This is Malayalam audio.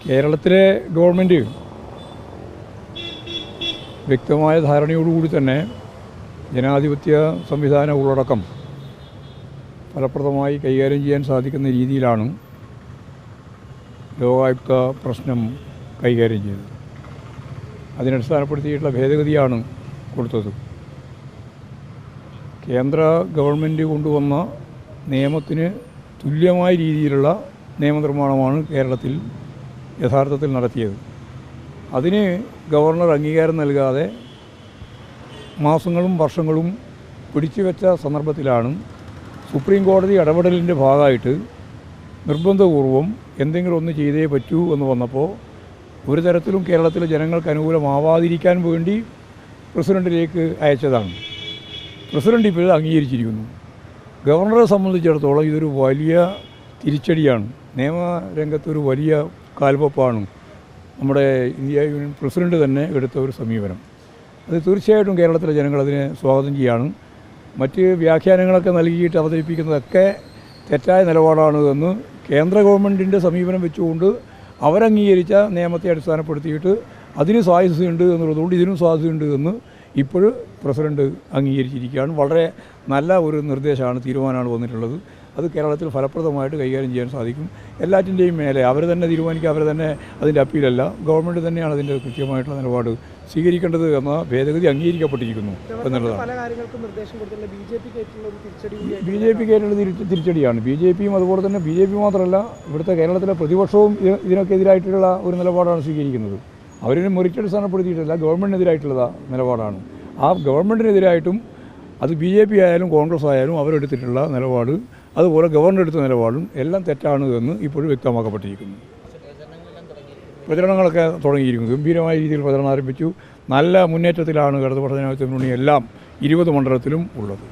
കേരളത്തിലെ ഗവൺമെൻറ് വ്യക്തമായ ധാരണയോടുകൂടി തന്നെ ജനാധിപത്യ സംവിധാന ഉള്ളടക്കം ഫലപ്രദമായി കൈകാര്യം ചെയ്യാൻ സാധിക്കുന്ന രീതിയിലാണ് ലോകായുക്ത പ്രശ്നം കൈകാര്യം ചെയ്തത്. അതിനടിസ്ഥാനപ്പെടുത്തിയിട്ടുള്ള ഭേദഗതിയാണ് കൊടുത്തത്. കേന്ദ്ര ഗവൺമെൻറ് കൊണ്ടുവന്ന നിയമത്തിന് തുല്യമായ രീതിയിലുള്ള നിയമനിർമ്മാണമാണ് കേരളത്തിൽ യഥാർത്ഥത്തിൽ നടത്തിയത്. അതിന് ഗവർണർ അംഗീകാരം നൽകാതെ മാസങ്ങളും വർഷങ്ങളും പിടിച്ചുവെച്ച സന്ദർഭത്തിലാണ് സുപ്രീം കോടതി ഇടപെടലിൻ്റെ ഭാഗമായിട്ട് നിർബന്ധപൂർവം എന്തെങ്കിലും ഒന്ന് ചെയ്തേ പറ്റൂ എന്ന് വന്നപ്പോൾ ഒരു തരത്തിലും കേരളത്തിലെ ജനങ്ങൾക്ക് അനുകൂലമാവാതിരിക്കാൻ വേണ്ടി പ്രസിഡൻറ്റിലേക്ക് അയച്ചതാണ്. പ്രസിഡൻ്റ് ഇപ്പോൾ അംഗീകരിച്ചിരിക്കുന്നു. ഗവർണറെ സംബന്ധിച്ചിടത്തോളം ഇതൊരു വലിയ തിരിച്ചടിയാണ്. നിയമരംഗത്തൊരു വലിയ കാൽവെപ്പാണ് നമ്മുടെ ഇന്ത്യ യൂണിയൻ പ്രസിഡന്റ് തന്നെ എടുത്ത ഒരു സമീപനം. അത് തീർച്ചയായിട്ടും കേരളത്തിലെ ജനങ്ങൾ അതിനെ സ്വാഗതം ചെയ്യാണ്. മറ്റ് വ്യാഖ്യാനങ്ങളൊക്കെ നൽകിയിട്ട് അവതരിപ്പിക്കുന്നതൊക്കെ തെറ്റായ നിലപാടാണ് എന്ന് കേന്ദ്ര ഗവൺമെൻറ്റിൻ്റെ സമീപനം വെച്ചുകൊണ്ട് അവരംഗീകരിച്ച നിയമത്തെ അടിസ്ഥാനപ്പെടുത്തിയിട്ട് അതിന് സാധ്യതയുണ്ട് എന്നുള്ളതുകൊണ്ട് ഇതിനും സാധ്യതയുണ്ട് എന്ന് ഇപ്പോൾ പ്രസിഡന്റ് അംഗീകരിച്ചിരിക്കുകയാണ്. വളരെ നല്ല ഒരു നിർദ്ദേശമാണ്, തീരുമാനമാണ് വന്നിട്ടുള്ളത്. അത് കേരളത്തിൽ ഫലപ്രദമായിട്ട് കൈകാര്യം ചെയ്യാൻ സാധിക്കും. എല്ലാറ്റിൻ്റെയും മേലെ അവർ തന്നെ തീരുമാനിക്കുക, അവർ തന്നെ അതിൻ്റെ അപ്പീലല്ല, ഗവൺമെൻറ് തന്നെയാണ് അതിൻ്റെ കൃത്യമായിട്ടുള്ള നിലപാട് സ്വീകരിക്കേണ്ടത് എന്ന ഭേദഗതി അംഗീകരിക്കപ്പെട്ടിരിക്കുന്നു എന്നുള്ളതാണ്. ബി ജെ പിക്കായിട്ടുള്ള തിരിച്ചടിയാണ്. ബി ജെ പിയും അതുപോലെ തന്നെ ബി ജെ പി മാത്രമല്ല ഇവിടുത്തെ കേരളത്തിലെ പ്രതിപക്ഷവും ഇതിനൊക്കെ എതിരായിട്ടുള്ള ഒരു നിലപാടാണ് സ്വീകരിക്കുന്നത്. അവരിനെ മുറിച്ചടിസ്ഥാനപ്പെടുത്തിയിട്ടല്ല, ഗവൺമെൻറ്റിനെതിരായിട്ടുള്ള നിലപാടാണ്. ആ ഗവൺമെൻറ്റിനെതിരായിട്ടും അത് ബി ജെ പി ആയാലും കോൺഗ്രസ് ആയാലും അവരെടുത്തിട്ടുള്ള നിലപാട്, അതുപോലെ ഗവർണർ എടുത്ത നിലപാടും എല്ലാം തെറ്റാണ് എന്ന് ഇപ്പോഴും വ്യക്തമാക്കപ്പെട്ടിരിക്കുന്നു. പ്രചരണങ്ങളൊക്കെ തുടങ്ങിയിരിക്കുന്നു. ഗംഭീരമായ രീതിയിൽ പ്രചരണം ആരംഭിച്ചു. നല്ല മുന്നേറ്റത്തിലാണ് ഇടതുപക്ഷ ജനാധിപത്യ മുന്നണി എല്ലാം 20 മണ്ഡലത്തിലും ഉള്ളത്.